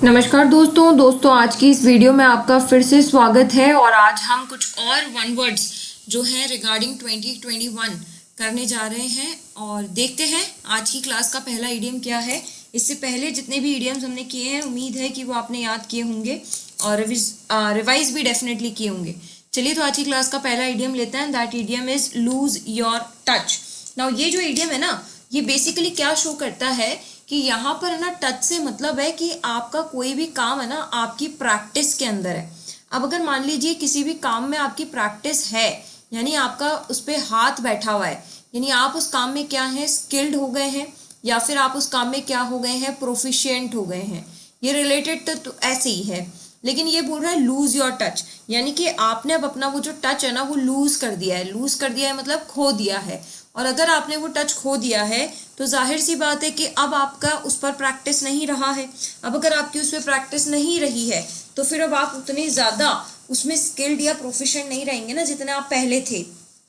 नमस्कार दोस्तों आज की इस वीडियो में आपका फिर से स्वागत है। और आज हम कुछ और वन वर्ड्स जो हैं रिगार्डिंग 2021 करने जा रहे हैं और देखते हैं आज की क्लास का पहला इडियम क्या है। इससे पहले जितने भी इडियम्स हमने किए हैं उम्मीद है कि वो आपने याद किए होंगे और रिवाइज भी डेफिनेटली किए होंगे। चलिए तो आज की क्लास का पहला इडियम लेते हैं। That idiom is lose your touch. Now ये जो इडियम है ना, ये बेसिकली क्या शो करता है कि यहाँ पर है ना, टच से मतलब है कि आपका कोई भी काम है ना आपकी प्रैक्टिस के अंदर है। अब अगर मान लीजिए किसी भी काम में आपकी प्रैक्टिस है, यानी आपका उस पर हाथ बैठा हुआ है, यानी आप उस काम में क्या है, स्किल्ड हो गए हैं, या फिर आप उस काम में क्या हो गए हैं, प्रोफिशिएंट हो गए हैं। ये रिलेटेड तो ऐसे ही है, लेकिन ये बोल रहा है लूज योर टच, यानी कि आपने अब अपना वो जो टच है ना वो लूज कर दिया है। लूज कर दिया है मतलब खो दिया है। और अगर आपने वो टच खो दिया है तो जाहिर सी बात है कि अब आपका उस पर प्रैक्टिस नहीं रहा है। अब अगर आपकी उस पर प्रैक्टिस नहीं रही है तो फिर अब आप उतने ज़्यादा उसमें स्किल्ड या प्रोफिशिएंट नहीं रहेंगे ना जितने आप पहले थे।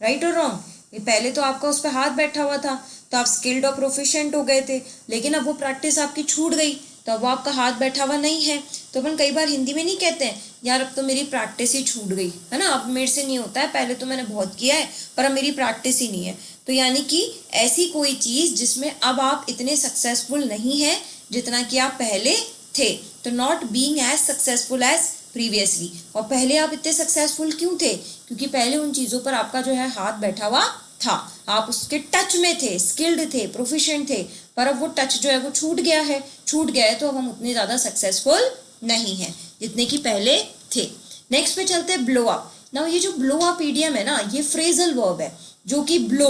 राइट और रॉन्ग? पहले तो आपका उस पर हाथ बैठा हुआ था तो आप स्किल्ड और प्रोफिशिएंट हो गए थे, लेकिन अब वो प्रैक्टिस आपकी छूट गई तो अब आपका हाथ बैठा हुआ नहीं है। तो अपन कई बार हिंदी में नहीं कहते हैं यार अब तो मेरी प्रैक्टिस ही छूट गई है ना, अब मेरे से नहीं होता है, पहले तो मैंने बहुत किया है पर अब मेरी प्रैक्टिस ही नहीं है। तो यानी कि ऐसी कोई चीज़ जिसमें अब आप इतने सक्सेसफुल नहीं हैं जितना कि आप पहले थे। तो not being as successful as previously. और पहले आप इतने सक्सेसफुल क्यों थे? क्योंकि पहले उन चीज़ों पर आपका जो है हाथ बैठा हुआ था, आप उसके टच में थे, स्किल्ड थे, प्रोफिशिएंट थे। पर अब वो टच जो है वो छूट गया है तो अब हम उतने ज़्यादा सक्सेसफुल नहीं हैं जितने कि पहले थे। नेक्स्ट पे चलते हैं ब्लो अप। ना ये जो ब्लो अप इडियम है ना, ये फ्रेजल वर्ब है जो कि ब्लो,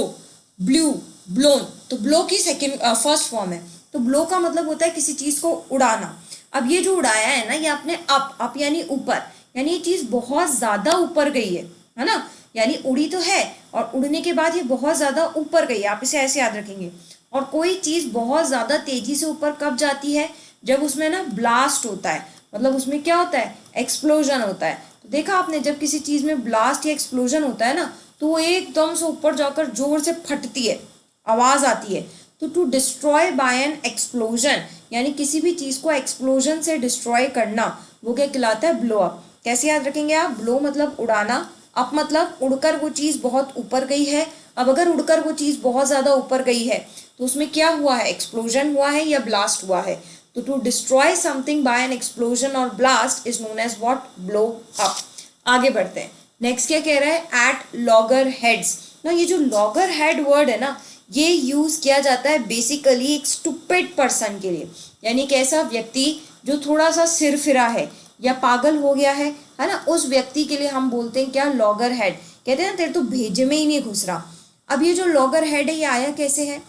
ब्लू, ब्लोन, तो ब्लो की फर्स्ट फॉर्म है। तो ब्लो का मतलब होता है किसी चीज़ को उड़ाना। अब ये जो उड़ाया है ना, ये आपने अप यानी ऊपर, यानी ये चीज़ बहुत ज़्यादा ऊपर गई है ना, यानी उड़ी तो है और उड़ने के बाद ये बहुत ज़्यादा ऊपर गई है। आप इसे ऐसे याद रखेंगे। और कोई चीज़ बहुत ज़्यादा तेज़ी से ऊपर कब जाती है? जब उसमें ना ब्लास्ट होता है, मतलब उसमें क्या होता है, एक्सप्लोजन होता है। तो देखा आपने, जब किसी चीज़ में ब्लास्ट या एक्सप्लोजन होता है ना तो वो एकदम से ऊपर जाकर जोर से फटती है, आवाज़ आती है। तो to destroy by an explosion, यानी किसी भी चीज़ को एक्सप्लोजन से डिस्ट्रॉय करना, वो क्या कहलाता है? Blow up. कैसे याद रखेंगे आप? ब्लो मतलब उड़ाना, अप मतलब उड़कर वो चीज़ बहुत ऊपर गई है। अब अगर उड़कर वो चीज़ बहुत ज़्यादा ऊपर गई है तो उसमें क्या हुआ है, एक्सप्लोजन हुआ है या ब्लास्ट हुआ है। तो to destroy something by an explosion or blast is known as what? Blow up. आगे बढ़ते हैं। नेक्स्ट क्या कह रहा है? At loggerheads. ना ये जो लॉगर हेड वर्ड है ना, ये यूज किया जाता है बेसिकली एक स्टूपिड पर्सन के लिए, यानी कि ऐसा व्यक्ति जो थोड़ा सा सिर फिरा है या पागल हो गया है ना, उस व्यक्ति के लिए हम बोलते हैं क्या? Logger head. कहते हैं ना तेरे तो भेजे में ही नहीं घुस रहा। अब ये जो लॉगर हेड है ये आया कैसे है?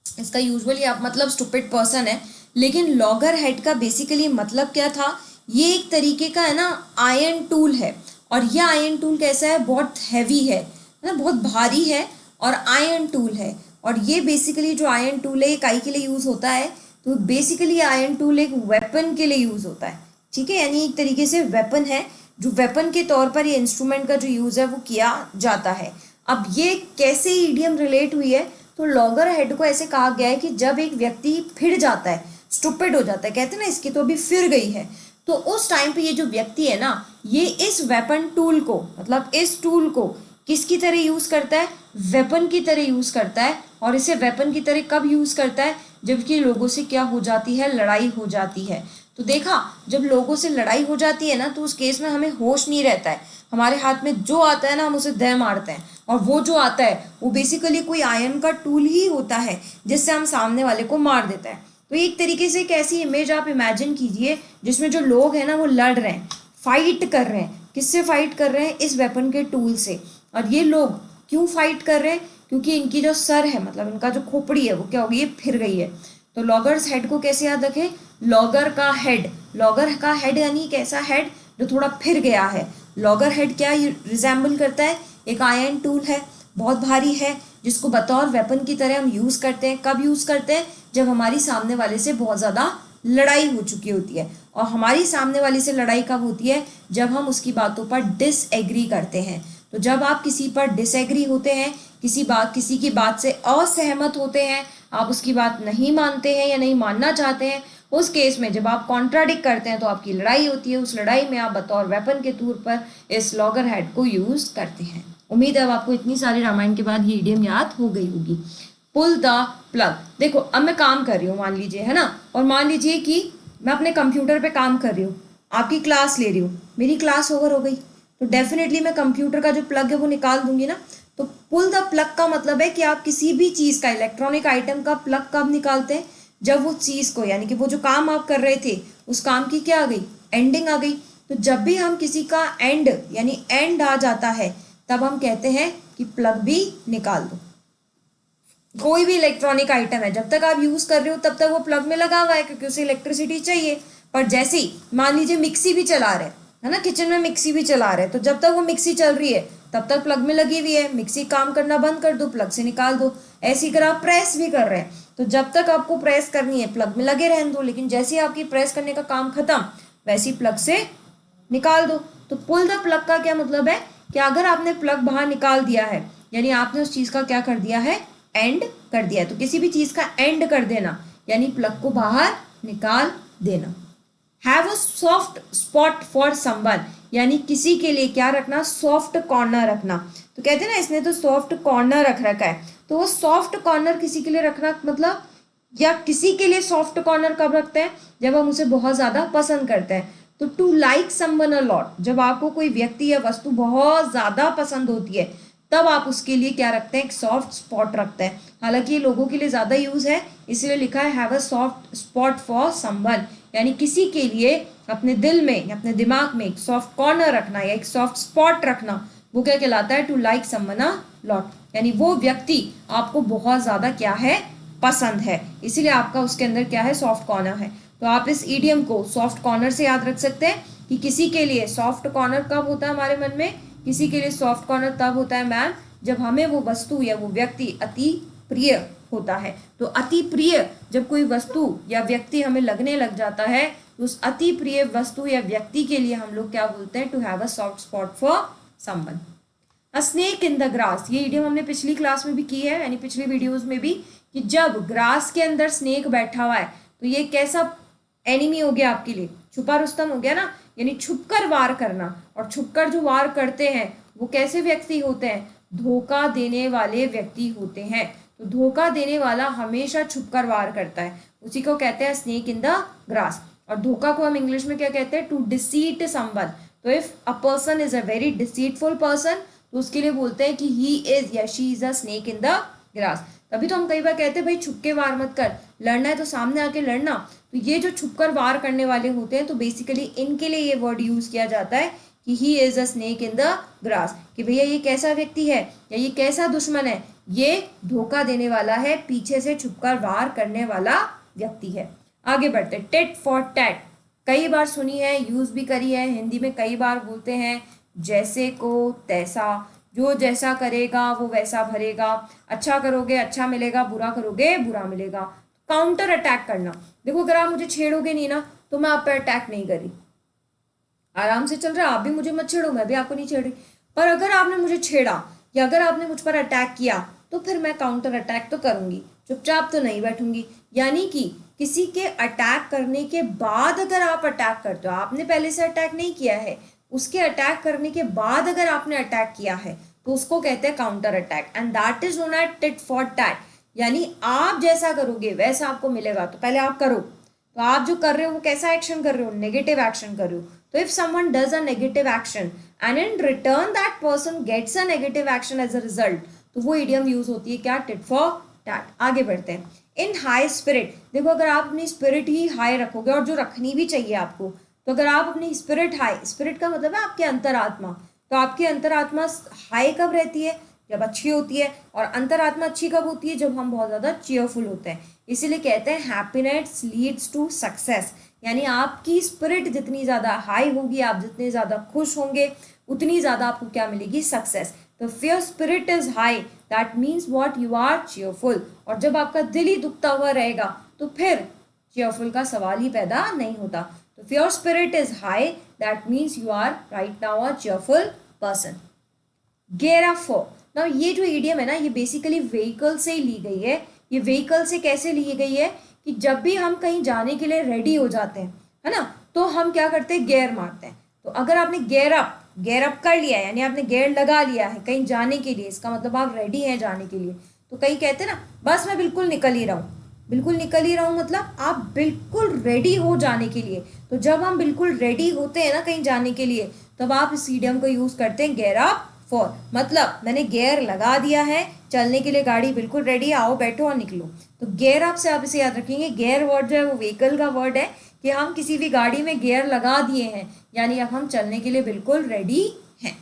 इसका यूजुअली आप मतलब स्टूपिड पर्सन है, लेकिन लॉगर हेड का बेसिकली मतलब क्या था? ये एक तरीके का है ना आयरन टूल है। और यह आयरन टूल कैसा है? बहुत हैवी है ना, बहुत भारी है और आयरन टूल है। और ये बेसिकली जो आयरन टूल है ये काई के लिए यूज़ होता है? तो बेसिकली आयरन टूल एक वेपन के लिए यूज़ होता है। ठीक है, यानी एक तरीके से वेपन है, जो वेपन के तौर पर ये इंस्ट्रूमेंट का जो यूज़ है वो किया जाता है। अब ये कैसे ईडियम रिलेट हुई है? तो लॉगर हेड को ऐसे कहा गया है कि जब एक व्यक्ति फिर जाता है, स्टूपिड हो जाता है, कहते हैं ना इसकी तो अभी फिर गई है, तो उस टाइम पे ये जो व्यक्ति है ना, ये इस वेपन टूल को, मतलब इस टूल को किसकी तरह यूज़ करता है? वेपन की तरह यूज़ करता है। और इसे वेपन की तरह कब यूज़ करता है? जबकि लोगों से क्या हो जाती है? लड़ाई हो जाती है। तो देखा, जब लोगों से लड़ाई हो जाती है ना तो उस केस में हमें होश नहीं रहता है, हमारे हाथ में जो आता है ना हम उसे दे मारते हैं। और वो जो आता है वो बेसिकली कोई आयरन का टूल ही होता है जिससे हम सामने वाले को मार देता है। तो एक तरीके से एक ऐसी इमेज आप इमेजिन कीजिए जिसमें जो लोग हैं ना वो लड़ रहे हैं, फाइट कर रहे हैं। किससे फाइट कर रहे हैं? इस वेपन के टूल से। और ये लोग क्यों फाइट कर रहे हैं? क्योंकि इनकी जो सर है, मतलब इनका जो खोपड़ी है वो क्या हो गई? ये फिर गई है। तो लॉगर्स हेड को कैसे याद रखें? लॉगर का हेड, लॉगर का हेड यानी कैसा हेड? जो थोड़ा फिर गया है। लॉगर हेड क्या रिजेंबल करता है? एक आयरन टूल है, बहुत भारी है, जिसको बतौर वेपन की तरह हम यूज़ करते हैं। कब यूज़ करते हैं? जब हमारी सामने वाले से बहुत ज़्यादा लड़ाई हो चुकी होती है। और हमारी सामने वाले से लड़ाई कब होती है? जब हम उसकी बातों पर डिसएग्री करते हैं। तो जब आप किसी पर डिसएग्री होते हैं, किसी की बात से असहमत होते हैं, आप उसकी बात नहीं मानते हैं या नहीं मानना चाहते हैं, उस केस में जब आप कॉन्ट्राडिक्ट करते हैं तो आपकी लड़ाई होती है, उस लड़ाई में आप बतौर वेपन के तौर पर इस लॉगर हेड को यूज करते हैं। उम्मीद है अब आपको इतनी सारी रामायण के बाद ये इडियम याद हो गई होगी। Pull the plug. देखो अब मैं काम कर रही हूँ मान लीजिए, है ना, और मान लीजिए कि मैं अपने कंप्यूटर पे काम कर रही हूँ, आपकी क्लास ले रही हूँ, मेरी क्लास ओवर हो गई तो डेफिनेटली मैं कंप्यूटर का जो प्लग है वो निकाल दूंगी ना। तो पुल द प्लग का मतलब है कि आप किसी भी चीज़ का, इलेक्ट्रॉनिक आइटम का प्लग कब निकालते हैं, जब वो चीज़ को, यानी कि वो जो काम आप कर रहे थे उस काम की क्या आ गई, एंडिंग आ गई। तो जब भी हम किसी का एंड यानी एंड आ जाता है तब हम कहते हैं कि प्लग भी निकाल दो। कोई भी इलेक्ट्रॉनिक आइटम है जब तक आप यूज कर रहे हो तब तक वो प्लग में लगा हुआ है क्योंकि उसे इलेक्ट्रिसिटी चाहिए। पर जैसे ही मान लीजिए मिक्सी भी चला रहे है ना, किचन में मिक्सी भी चला रहे, तो जब तक वो मिक्सी चल रही है तब तक प्लग में लगी हुई है, मिक्सी काम करना बंद कर दो, प्लग से निकाल दो। ऐसे ही अगर आप प्रेस भी कर रहे हैं तो जब तक आपको प्रेस करनी है प्लग में लगे रहने दो, लेकिन जैसे ही आपकी प्रेस करने का काम खत्म वैसे ही प्लग से निकाल दो। तो पुल द प्लग का क्या मतलब है कि अगर आपने प्लग बाहर निकाल दिया है यानी आपने उस चीज का क्या कर दिया है, एंड कर दिया है। तो किसी भी चीज का एंड कर देना यानी प्लग को बाहर निकाल देना। Have a soft spot for someone, यानी किसी के लिए क्या रखना, सॉफ्ट कॉर्नर रखना। तो कहते हैं ना इसने तो सॉफ्ट कॉर्नर रख रखा है, तो वो सॉफ्ट कॉर्नर किसी के लिए रखना मतलब, या किसी के लिए सॉफ्ट कॉर्नर कब रखते हैं, जब हम उसे बहुत ज्यादा पसंद करते हैं। तो to like someone a lot, जब आपको कोई व्यक्ति या वस्तु बहुत ज्यादा पसंद होती है तब आप उसके लिए क्या रखते हैं, एक सॉफ्ट स्पॉट रखते हैं। हालांकि ये लोगों के लिए ज्यादा यूज है इसलिए लिखा है have a soft spot for someone, यानी किसी के लिए अपने दिल में या अपने दिमाग में एक सॉफ्ट कॉर्नर रखना या एक सॉफ्ट स्पॉट रखना, वो क्या कहलाता है, to like someone a lot, यानी वो व्यक्ति आपको बहुत ज्यादा क्या है, पसंद है, इसीलिए आपका उसके अंदर क्या है, सॉफ्ट कॉर्नर है। तो आप इस ईडियम को सॉफ्ट कॉर्नर से याद रख सकते हैं कि किसी के लिए सॉफ्ट कॉर्नर कब होता है हमारे मन में, किसी के लिए सॉफ्ट कॉर्नर तब होता है मैम जब हमें वो वस्तु या वो व्यक्ति अति प्रिय होता है। तो अति प्रिय जब कोई वस्तु या व्यक्ति हमें लगने लग जाता है तो उस अति प्रिय वस्तु या व्यक्ति के लिए हम लोग क्या बोलते हैं, to have a soft spot for someone. A snake in the grass, ये इडियम हमने पिछली क्लास में भी की है यानी पिछली वीडियोस में भी, कि जब ग्रास के अंदर स्नेक बैठा हुआ है तो ये कैसा एनिमी हो गया आपके लिए, छुपा रुस्तम हो गया ना, यानी छुपकर वार करना। और छुपकर जो वार करते हैं वो कैसे व्यक्ति होते हैं, धोखा देने वाले व्यक्ति होते हैं। तो धोखा देने वाला हमेशा छुपकर वार करता है, उसी को कहते हैं स्नेक इन द ग्रास। और धोखा को हम इंग्लिश में क्या कहते हैं, टू डिसीट समवन। तो if a person is a very deceitful person तो उसके लिए बोलते हैं कि ही इज या she is a snake in the grass. तभी तो हम कई बार कहते हैं भाई छुप के वार मत कर, लड़ना है तो सामने आके लड़ना। तो ये जो छुपकर वार करने वाले होते हैं तो बेसिकली इनके लिए ये वर्ड यूज किया जाता है कि he is a snake in the grass, कि भैया ये कैसा व्यक्ति है या ये कैसा दुश्मन है, ये धोखा देने वाला है, पीछे से छुपकर वार करने वाला व्यक्ति है। आगे बढ़ते, टिट फॉर टैट, कई बार सुनी है, यूज भी करी है, हिंदी में कई बार बोलते हैं जैसे को तैसा, जो जैसा करेगा वो वैसा भरेगा, अच्छा करोगे अच्छा मिलेगा, बुरा करोगे बुरा मिलेगा। काउंटर अटैक करना, देखो अगर आप मुझे छेड़ोगे नहीं ना तो मैं आप पर अटैक नहीं करी, आराम से चल रहा है, आप भी मुझे मत छेड़ो मैं भी आपको नहीं छेड़ रही। पर अगर आपने मुझे छेड़ा या अगर आपने मुझ पर अटैक किया तो फिर मैं काउंटर अटैक तो करूंगी, चुपचाप तो नहीं बैठूंगी। यानी कि किसी के अटैक करने के बाद अगर आप अटैक करते हो, आपने पहले से अटैक नहीं किया है, उसके अटैक करने के बाद अगर आपने अटैक किया है तो उसको कहते हैं counter attack, and that is known as tit for tat. यानी आप जैसा करोगे वैसा आपको मिलेगा, तो पहले आप करो, तो आप जो कर रहे हो वो कैसा एक्शन कर रहे हो, नेगेटिव एक्शन कर रहे हो। तो if someone does a negative action and in return that person gets a negative action as a result, तो वो इडियम यूज होती है क्या, टिट फॉर टैट। आगे बढ़ते हैं, इन हाई स्पिरिट, देखो अगर आप अपनी स्पिरिट ही हाई रखोगे और जो रखनी भी चाहिए आपको, तो अगर आप अपनी स्पिरिट हाई, स्पिरिट का मतलब है आपकी अंतरात्मा, तो आपकी अंतरात्मा हाई कब रहती है, जब अच्छी होती है, और अंतरात्मा अच्छी कब होती है, जब हम बहुत ज्यादा चीयरफुल होते हैं। इसीलिए कहते हैं हैप्पीनेस लीड्स टू सक्सेस, यानी आपकी स्पिरिट जितनी ज्यादा हाई होगी, आप जितने ज्यादा खुश होंगे उतनी ज्यादा आपको क्या मिलेगी, सक्सेस। तो fear spirit is high that means what, you are cheerful. और जब आपका दिल ही दुखता हुआ रहेगा तो फिर चीयरफुल का सवाल ही पैदा नहीं होता। तो fear spirit is high that means you are right now a cheerful person. गेरा फॉर, नाउ ये जो ईडियम है ना ये बेसिकली व्हीकल से ही ली गई है। ये व्हीकल से कैसे ली गई है कि जब भी हम कहीं जाने के लिए रेडी हो जाते हैं, है ना, तो हम क्या करते हैं, गियर मारते हैं। तो अगर आपने गियर अप कर लिया है, यानी आपने गियर लगा लिया है कहीं जाने के लिए, इसका मतलब आप रेडी हैं जाने के लिए। तो कहीं कहते हैं ना, बस मैं बिल्कुल निकल ही रहा हूँ, बिल्कुल निकल ही रहा हूँ, मतलब आप बिल्कुल रेडी हो जाने के लिए। तो जब हम बिल्कुल रेडी होते हैं ना कहीं जाने के लिए, तब आप इस इडियम को यूज करते हैं, गियर अप फॉर, मतलब मैंने गियर लगा दिया है, चलने के लिए गाड़ी बिल्कुल रेडी है, आओ बैठो और निकलो। तो गियर अप से आप इसे याद रखेंगे। गियर वर्ड जो है वो व्हीकल का वर्ड है, कि हम किसी भी गाड़ी में गियर लगा दिए हैं, यानी अब हम चलने के लिए बिल्कुल रेडी हैं।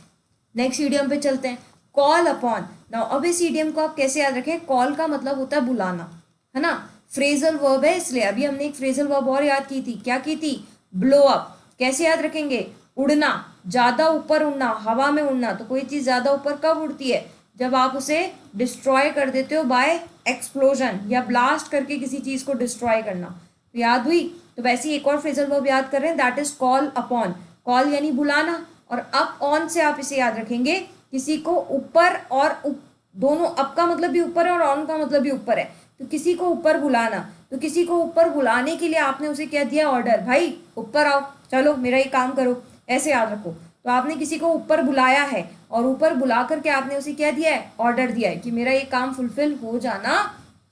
नेक्स्ट इडियम पे चलते हैं, कॉल अपॉन। नाउ अब इस इडियम को आप कैसे याद रखें, कॉल का मतलब होता है बुलाना, है ना, फ्रेजल वर्ब है, इसलिए अभी हमने एक फ्रेजल वर्ब और याद की थी, क्या की थी, ब्लो अप। कैसे याद रखेंगे, उड़ना, ज्यादा ऊपर उड़ना, हवा में उड़ना। तो कोई चीज ज्यादा ऊपर कब उड़ती है, जब आप उसे डिस्ट्रॉय कर देते हो बाय एक्सप्लोजन, या ब्लास्ट करके किसी चीज को डिस्ट्रॉय करना। तो याद हुई। तो वैसे ही एक और फ्रेजल वर्ब याद कर रहे हैं, that is call upon. Call यानी बुलाना, और अप ऑन से आप इसे याद रखेंगे, किसी को ऊपर और दोनों, अप का मतलब भी ऊपर है और ऑन का मतलब भी ऊपर है। तो किसी को ऊपर बुलाना, तो किसी को ऊपर बुलाने के लिए आपने उसे क्या दिया, ऑर्डर, भाई ऊपर आओ, चलो मेरा ये काम करो, ऐसे याद रखो। तो आपने किसी को ऊपर बुलाया है, और ऊपर बुला करके आपने उसे क्या दिया है, ऑर्डर दिया है कि मेरा ये काम फुलफिल हो जाना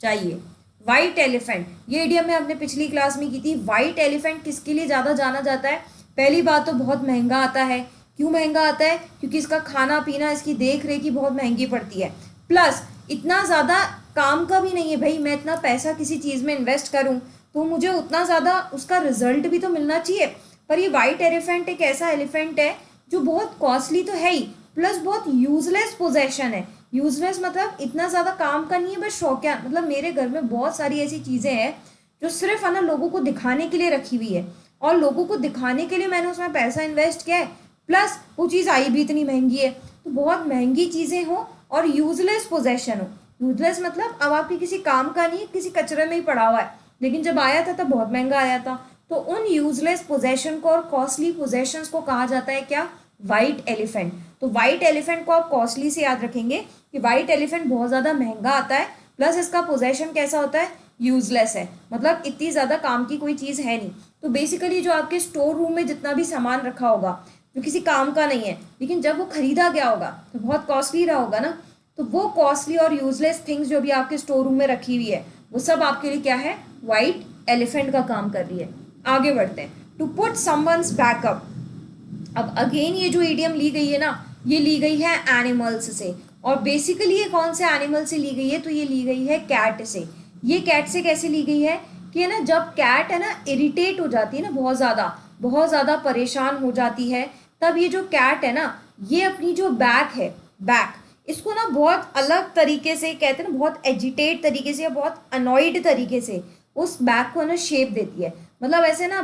चाहिए। वाइट एलिफेंट, ये इडियम में हमने पिछली क्लास में की थी। वाइट एलिफेंट किसके लिए ज्यादा जाना जाता है, पहली बात तो बहुत महंगा आता है। क्यों महंगा आता है, क्योंकि इसका खाना पीना, इसकी देख रेख की बहुत महंगी पड़ती है, प्लस इतना ज्यादा काम का भी नहीं है। भाई मैं इतना पैसा किसी चीज में इन्वेस्ट करूं, तो मुझे उतना ज्यादा उसका रिजल्ट भी तो मिलना चाहिए। पर ये वाइट एलिफेंट एक ऐसा एलिफेंट है जो बहुत कॉस्टली तो है ही, प्लस बहुत यूजलेस पोजेशन है। यूजलेस मतलब इतना ज्यादा काम का नहीं है, बस शौकिया, मतलब मेरे घर में बहुत सारी ऐसी चीजें हैं जो सिर्फ है ना लोगों को दिखाने के लिए रखी हुई है, और लोगों को दिखाने के लिए मैंने उसमें पैसा इन्वेस्ट किया है, प्लस वो चीज़ आई भी इतनी महंगी है। तो बहुत महंगी चीज़ें हो और यूजलेस पोजेशन हो। यूजलेस मतलब अब आपके किसी काम का नहीं है, किसी कचरे में ही पड़ा हुआ है, लेकिन जब आया था तब बहुत महंगा आया था। तो उन यूजलेस पोजेशन को और कॉस्टली पोजेशंस को कहा जाता है क्या, वाइट एलिफेंट। तो वाइट एलिफेंट को आप कॉस्टली से याद रखेंगे कि वाइट एलिफेंट बहुत ज़्यादा महंगा आता है, प्लस इसका पोजेशन कैसा होता है, यूजलेस है, मतलब इतनी ज़्यादा काम की कोई चीज़ है नहीं। तो बेसिकली जो आपके स्टोर रूम में जितना भी सामान रखा होगा जो किसी काम का नहीं है, लेकिन जब वो खरीदा गया होगा तो बहुत कॉस्टली रहा होगा ना, तो वो कॉस्टली और यूजलेस थिंग्स जो भी आपके स्टोर रूम में रखी हुई है, वो सब आपके लिए क्या है, वाइट एलिफेंट का काम कर रही है। आगे बढ़ते हैं, टू पुट समवन्स बैकअप। अब अगेन ये जो इडियम ली गई है ना, ये ली गई है एनिमल्स से, और बेसिकली ये कौन से एनिमल से ली गई है, तो ये ली गई है कैट से। ये कैट से कैसे ली गई है कि है ना, जब कैट है ना इरिटेट हो जाती है ना, बहुत ज़्यादा परेशान हो जाती है, तब ये जो कैट है ना, ये अपनी जो बैक है, बैक, इसको ना बहुत अलग तरीके से, कहते हैं ना बहुत एजिटेट तरीके से या बहुत अनॉइड तरीके से उस बैक को ना शेप देती है। मतलब ऐसे ना,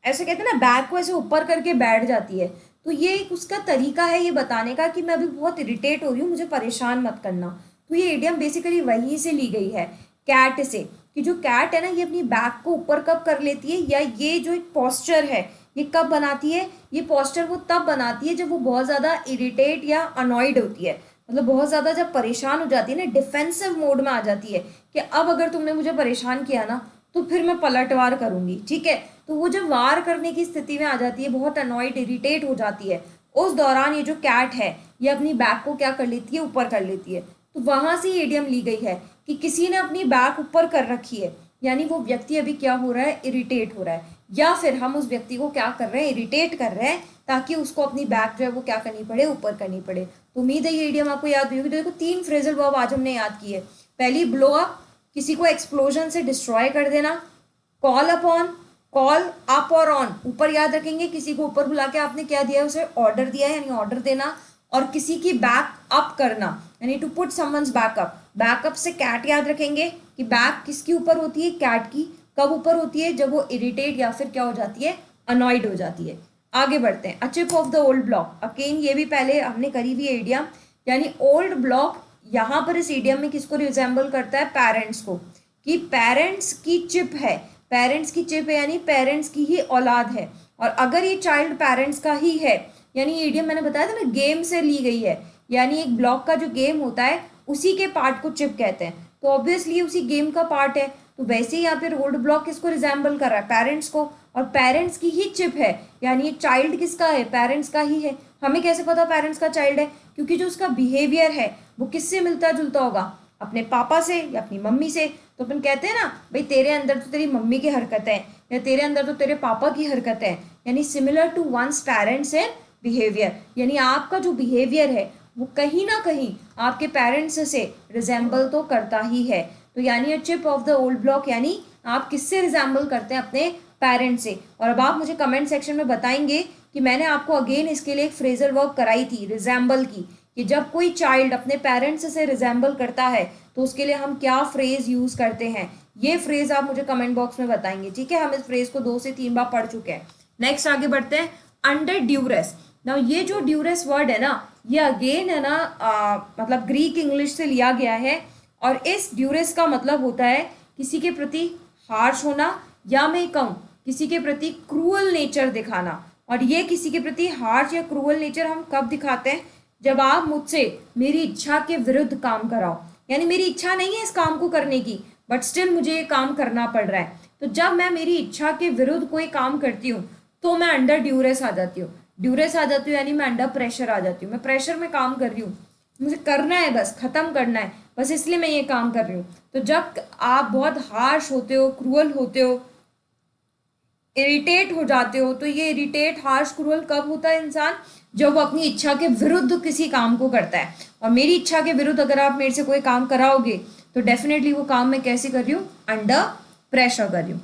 ऐसे कहते हैं ना, बैक को ऐसे ऊपर करके बैठ जाती है। तो ये एक उसका तरीका है ये बताने का कि मैं अभी बहुत इरिटेट हो रही हूँ, मुझे परेशान मत करना। तो ये इडियम बेसिकली वहीं से ली गई है, कैट से, कि जो कैट है ना, ये अपनी बैक को ऊपर कब कर लेती है, या ये जो एक पॉस्चर है ये कब बनाती है, ये पॉस्चर वो तब बनाती है जब वो बहुत ज़्यादा इरिटेट या अनॉइड होती है, मतलब बहुत ज़्यादा जब परेशान हो जाती है ना, डिफेंसिव मोड में आ जाती है कि अब अगर तुमने मुझे परेशान किया ना, तो फिर मैं पलटवार करूंगी, ठीक है। तो वो जब वार करने की स्थिति में आ जाती है, बहुत अनॉइड इरिटेट हो जाती है, उस दौरान ये जो कैट है ये अपनी बैक को क्या कर लेती है, ऊपर कर लेती है। तो वहां से इडियम ली गई है कि किसी ने अपनी बैक ऊपर कर रखी है, यानी वो व्यक्ति अभी क्या हो रहा है, इरिटेट हो रहा है, या फिर हम उस व्यक्ति को क्या कर रहे हैं, इरिटेट कर रहे हैं, ताकि उसको अपनी बैक जो है वो क्या करनी पड़े, ऊपर करनी पड़े। तो उम्मीद है ये इडियम आपको याद हुई होगी। देखो 3 फ्रेजल वर्ब आज हमने याद किए। पहली ब्लो अप, किसी को एक्सप्लोजन से डिस्ट्रॉय कर देना। कॉल अपॉन, कॉल अप और ऑन, ऊपर याद रखेंगे, किसी को ऊपर बुला के आपने क्या दिया है, उसे ऑर्डर दिया है, यानी ऑर्डर देना। और किसी की बैक अप करना, यानी to put someone's backup. Backup से कैट याद रखेंगे कि बैक किसकी ऊपर होती है, कैट की। कब ऊपर होती है, जब वो इरिटेट या फिर क्या हो जाती है, अनॉइड हो जाती है। आगे बढ़ते हैं, a chip off the old block. Again ये भी पहले हमने करी हुई एडियम, यानी ओल्ड ब्लॉक। यहाँ पर इस एडियम में किसको रिजेंबल करता है, पेरेंट्स को, कि पेरेंट्स की चिप है, पेरेंट्स की चिप है यानी पेरेंट्स की ही औलाद है। और अगर ये चाइल्ड पेरेंट्स का ही है, यानी ये इडियम मैंने बताया था ना गेम से ली गई है, यानी एक ब्लॉक का जो गेम होता है उसी के पार्ट को चिप कहते हैं, तो ऑब्वियसली उसी गेम का पार्ट है। तो वैसे ही यहाँ पे रोड ब्लॉक किसको रिजेंबल कर रहा है, पेरेंट्स को, और पेरेंट्स की ही चिप है, यानी ये चाइल्ड किसका है, पेरेंट्स का ही है। हमें कैसे पता पेरेंट्स का चाइल्ड है, क्योंकि जो उसका बिहेवियर है वो किससे मिलता जुलता होगा, अपने पापा से या अपनी मम्मी से। तो अपन कहते हैं ना भाई तेरे अंदर तो तेरी मम्मी की हरकत है, या तेरे अंदर तो तेरे पापा की हरकत है, यानी similar to one's parents and behaviour, यानी आपका जो बिहेवियर है वो कहीं ना कहीं आपके पेरेंट्स से रिजेंबल तो करता ही है। तो यानी chip off the old block, यानी आप किससे रिजेंबल करते हैं, अपने पेरेंट्स से। और अब आप मुझे कमेंट सेक्शन में बताएंगे कि मैंने आपको अगेन इसके लिए एक फ्रेजल वर्ब कराई थी रिजेंबल की, कि जब कोई चाइल्ड अपने पेरेंट्स से रिजेंबल करता है तो उसके लिए हम क्या फ्रेज यूज करते हैं। ये फ्रेज आप मुझे कमेंट बॉक्स में बताएंगे, ठीक है। हम इस फ्रेज को 2 से 3 बार पढ़ चुके हैं। नेक्स्ट आगे बढ़ते हैं, अंडर ड्यूरेस। नाउ ये जो ड्यूरेस वर्ड है ना, ये अगेन है ना मतलब ग्रीक इंग्लिश से लिया गया है, और इस ड्यूरेस का मतलब होता है किसी के प्रति हार्श होना, या मैं कहूँ किसी के प्रति क्रूअल नेचर दिखाना। और ये किसी के प्रति हार्श या क्रूअल नेचर हम कब दिखाते हैं, जब आप मुझसे मेरी इच्छा के विरुद्ध काम कराओ, यानी मेरी इच्छा नहीं है इस काम को करने की, बट स्टिल मुझे ये काम करना पड़ रहा है। तो जब मैं मेरी इच्छा के विरुद्ध कोई काम करती हूँ तो मैं अंडर ड्यूरेस आ जाती हूँ। ड्यूरेस आ जाती हूँ यानी मैं अंडर प्रेशर आ जाती हूँ, मैं प्रेशर में काम कर रही हूँ, मुझे करना है, बस खत्म करना है, बस इसलिए मैं ये काम कर रही हूँ। तो जब आप बहुत हार्श होते हो, क्रूअल होते हो, इरिटेट हो जाते हो, तो ये इरिटेट हार्श क्रूअल कब होता है इंसान, जब वो अपनी इच्छा के विरुद्ध किसी काम को करता है। और मेरी इच्छा के विरुद्ध अगर आप मेरे से कोई काम कराओगे तो डेफिनेटली वो काम मैं कैसे कर रही हूँ, अंडर प्रेशर कर रही हूँ।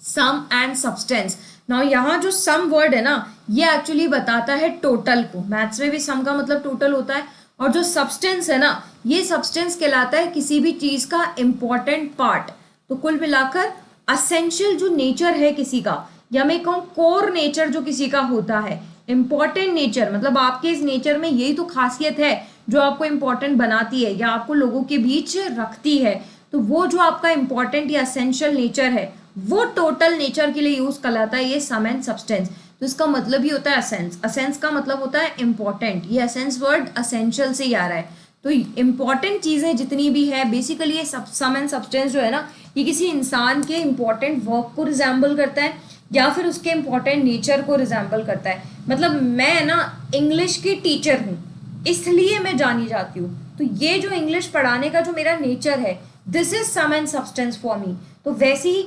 सम एंड सब्सटेंस। नाउ यहाँ जो सम वर्ड है ना, ये एक्चुअली बताता है टोटल को। मैथ्स में भी सम का मतलब टोटल होता है, और जो सब्सटेंस है ना, ये सब्सटेंस कहलाता है किसी भी चीज का इंपॉर्टेंट पार्ट। तो कुल मिलाकर असेंशियल जो नेचर है किसी का, या मैं कहूँ कोर नेचर जो किसी का होता है, इंपॉर्टेंट नेचर मतलब आपके इस नेचर में यही तो खासियत है जो आपको इंपॉर्टेंट बनाती है या आपको लोगों के बीच रखती है। तो वो जो आपका इंपॉर्टेंट या असेंशियल नेचर है वो टोटल नेचर के लिए यूज कहलाता है ये सम एंड सब्सटेंस। तो इसका मतलब ही होता है असेंस। असेंस का मतलब होता है इंपॉर्टेंट, ये असेंस वर्ड असेंशियल से ही आ रहा है। तो इंपॉर्टेंट चीजें जितनी भी है बेसिकली ये सम एंड सब्सटेंस जो है ना, ये किसी इंसान के इंपॉर्टेंट वर्क को रिजेंबल करता है या फिर उसके इंपॉर्टेंट नेचर को रिजेंबल करता है। मतलब मैं ना इंग्लिश की टीचर हूँ, इसलिए मैं जानी जाती हूँ। तो ये जो इंग्लिश पढ़ाने का जो मेरा नेचर है, this is sum and substance for me. तो वैसे ही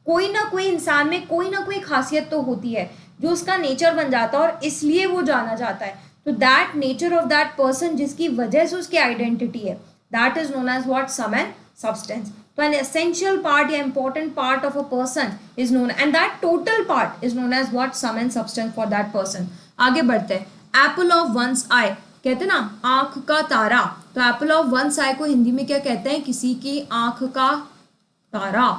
कोई ना कोई इंसान में कोई ना कोई खासियत तो होती है जो उसका नेचर बन जाता है और इसलिए वो जाना जाता है। तो that nature of that person जिसकी वजह से उसकी आइडेंटिटी है, that is known as what, sum and substance. तो एन एसेंशियल पार्ट या important part of a person is known, and that total part is known as what, sum and substance for that person. आगे बढ़ते हैं, Apple of one's आई, कहते हैं ना आंख का तारा। तो एप्पल ऑफ वंस आई को हिंदी में क्या कहते हैं, किसी की आंख का तारा।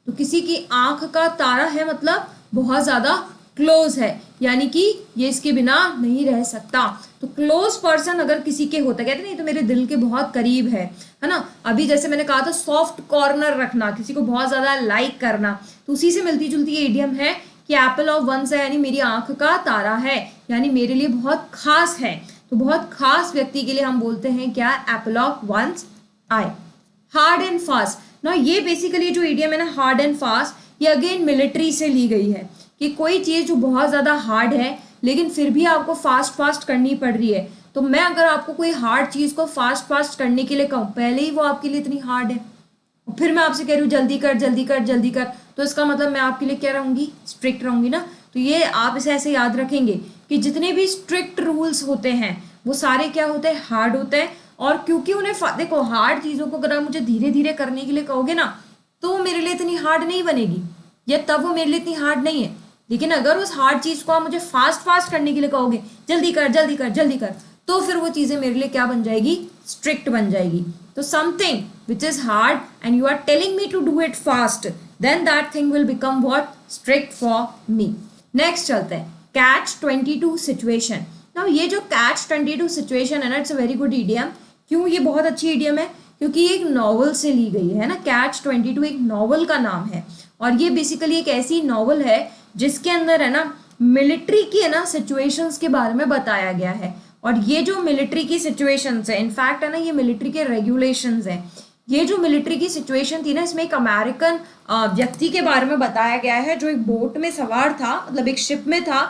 तो किसी की आंख का तारा है मतलब बहुत ज्यादा क्लोज है, यानी कि ये इसके बिना नहीं रह सकता। तो क्लोज पर्सन अगर किसी के होता, कहते नहीं तो मेरे दिल के बहुत करीब है ना। अभी जैसे मैंने कहा था सॉफ्ट कॉर्नर रखना, किसी को बहुत ज्यादा लाइक करना, तो उसी से मिलती जुलती ये इडियम है कि एप्पल ऑफ वंस है, यानी मेरी आंख का तारा है, यानी मेरे लिए बहुत खास है। तो बहुत खास व्यक्ति के लिए हम बोलते हैं क्या, apple of one's eye. Hard and fast ना, ये बेसिकली जो इडियम है ना हार्ड एंड फास्ट, ये अगेन मिलिट्री से ली गई है कि कोई चीज जो बहुत ज्यादा हार्ड है लेकिन फिर भी आपको फास्ट फास्ट करनी पड़ रही है। तो मैं अगर आपको कोई हार्ड चीज को फास्ट फास्ट करने के लिए कहूँ, पहले ही वो आपके लिए इतनी हार्ड है और फिर मैं आपसे कह रही हूँ जल्दी कर जल्दी कर जल्दी कर, तो इसका मतलब मैं आपके लिए क्या रहूंगी, स्ट्रिक्ट रहूंगी ना। तो ये आप इसे ऐसे याद रखेंगे कि जितने भी स्ट्रिक्ट रूल्स होते हैं वो सारे क्या होते हैं, हार्ड होते हैं। और क्योंकि उन्हें देखो हार्ड चीजों को अगर आप मुझे धीरे धीरे करने के लिए कहोगे ना तो वो मेरे लिए इतनी हार्ड नहीं बनेगी, या तब वो मेरे लिए इतनी हार्ड नहीं है। लेकिन अगर उस हार्ड चीज को आप मुझे फास्ट फास्ट करने के लिए कहोगे, जल्दी कर जल्दी कर जल्दी कर, तो फिर वो चीजें मेरे लिए क्या बन जाएगी, स्ट्रिक्ट बन जाएगी। तो something which is hard and you are telling me to do it fast, then that thing will become what, strict for me. Next चलते हैं, कैच 22 सिचुएशन। नाउ ये जो कैच 22 सिचुएशन है ना, it's a very good idiom. क्यों ये बहुत अच्छी इडियम है, क्योंकि ये एक नॉवल से ली गई है ना। कैच 22 एक नॉवल का नाम है और ये बेसिकली एक ऐसी नॉवल है जिसके अंदर है ना मिलिट्री की है ना सिचुएशंस के बारे में बताया गया है। और ये जो मिलिट्री की सिचुएशंस है, इनफैक्ट है ना ये मिलिट्री के रेगुलेशंस हैं ये जो मिलिट्री की सिचुएशन थी ना, इसमें एक अमेरिकन व्यक्ति के बारे में बताया गया है जो एक बोट में सवार था, मतलब एक शिप में था,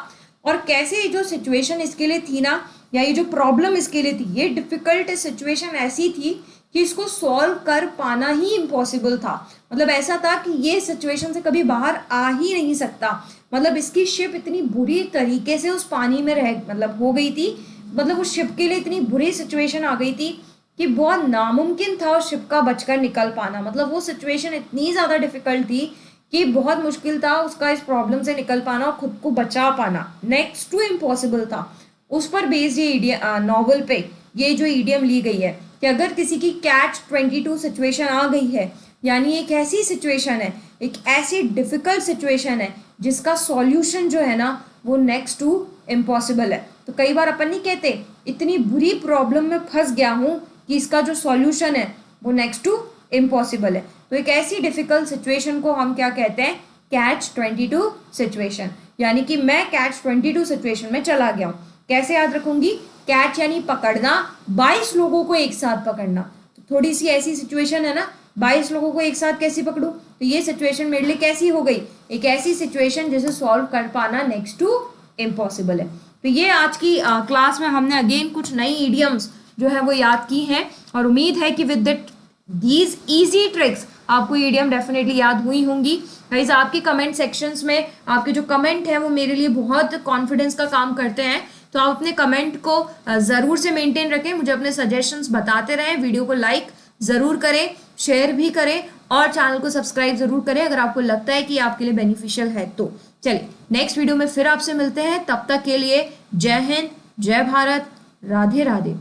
और कैसे ये जो सिचुएशन इसके लिए थी ना, या ये जो प्रॉब्लम इसके लिए थी, ये डिफिकल्ट सिचुएशन ऐसी थी कि इसको सॉल्व कर पाना ही इम्पॉसिबल था। मतलब ऐसा था कि ये सिचुएशन से कभी बाहर आ ही नहीं सकता। मतलब इसकी शिप इतनी बुरी तरीके से उस पानी में रह मतलब हो गई थी, मतलब उस शिप के लिए इतनी बुरी सिचुएशन आ गई थी कि बहुत नामुमकिन था उस शिप का बचकर निकल पाना। मतलब वो सिचुएशन इतनी ज़्यादा डिफिकल्ट थी कि बहुत मुश्किल था उसका इस प्रॉब्लम से निकल पाना और खुद को बचा पाना, नेक्स्ट टू इम्पॉसिबल था। उस पर बेस्ड ये नॉवल पे ये जो ईडियम ली गई है कि अगर किसी की कैच 22 सिचुएशन आ गई है, यानी एक ऐसी सिचुएशन है, एक ऐसी डिफिकल्ट सिचुएशन है जिसका सॉल्यूशन जो है ना वो नेक्स्ट टू इम्पॉसिबल है। तो कई बार अपन नहीं कहते इतनी बुरी प्रॉब्लम में फंस गया हूँ कि इसका जो सॉल्यूशन है वो नेक्स्ट टू इम्पॉसिबल है। तो एक ऐसी डिफिकल्ट सिचुएशन को हम क्या कहते हैं, कैच 22 सिचुएशन। यानी कि मैं कैच 22 सिचुएशन में चला गया हूँ। कैसे याद रखूंगी, कैच यानी पकड़ना, 22 लोगों को एक साथ पकड़ना। तो थोड़ी सी ऐसी सिचुएशन है ना, 22 लोगों को एक साथ कैसे पकड़ूं, तो ये सिचुएशन मेरे लिए कैसी हो गई, एक ऐसी सिचुएशन जिसे सॉल्व कर पाना नेक्स्ट टू इम्पॉसिबल है। तो ये आज की क्लास में हमने अगेन कुछ नई इडियम्स जो है वो याद की हैं, और उम्मीद है कि विद दीज इजी ट्रिक्स आपको इडियम डेफिनेटली याद हुई होंगी। गाइस, आपके कमेंट सेक्शंस में आपके जो कमेंट है वो मेरे लिए बहुत कॉन्फिडेंस का काम करते हैं। तो आप अपने कमेंट को ज़रूर से मेंटेन रखें, मुझे अपने सजेशंस बताते रहें, वीडियो को लाइक ज़रूर करें, शेयर भी करें, और चैनल को सब्सक्राइब ज़रूर करें अगर आपको लगता है कि आपके लिए बेनिफिशियल है तो। चलिए नेक्स्ट वीडियो में फिर आपसे मिलते हैं, तब तक के लिए जय हिंद, जय भारत, राधे राधे।